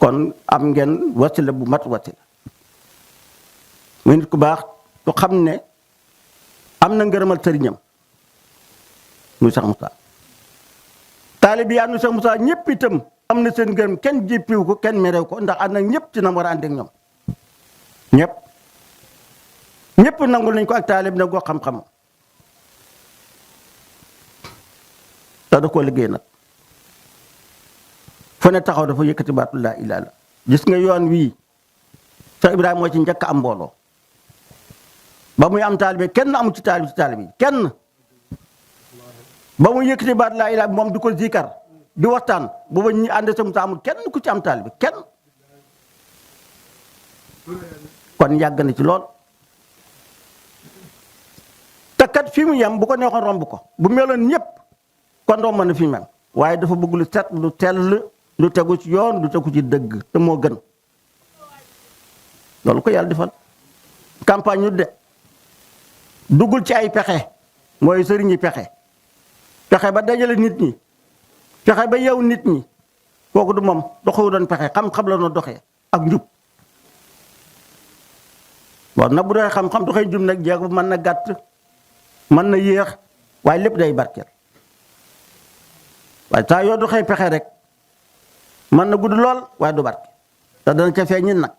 kon am ngeen wasila bu mat wasila muy nit ku baax tu xam ne am na ngërëmal sëriñam muy Cheikh Moussa taalib yi àndu Cheikh Moussa ñëpp itam am na seen ngërëm kenn jéppiwu ko kenn merew ko ndax ànd ak ñëpp ci na war a ànd ak ñoom ñëpp nangul nañ ko ak taalib nag goo xam-xam te da koo liggéey nag fu ne taxaw dafa yëkkati baatu laa ilaaha illa gis nga yoon wii Cheikh Ibrahima moo ci njëkk am mbooloo ba muy am taalibe kenn amu ci taalibe yi kenn ba muy yëkkati baatu laa ilaaha moom di ko zikar di waxtaan booba ñi ànd sa Musaa amul kenn ku ci am taalibe kenn kon yàgg na ci lool te kat fi mu yem bu ko neexoon romb ko bu meloon ñëpp kon romb na fi mu yem waaye dafa bëgg lu set lu tell lu tegu ci yoon lu tegu ci dëgg te moo gën loolu ko yàlla defal campagne ñu de duggul ci ay pexe mooy sëriñ yi pexe ba dajale nit ñi pexe ba yow nit ñi kooku du moom doxewu doon pexe xam-xam la noo doxee ak njub waaw nag bu doxee xam-xam doxee njub nag jeex bu mën na gàtt mën na yéex waaye lépp day barkeel waaye saa yoo doxee pexe rek mën na gudd lool waaye du barke te dana ca feeñin nag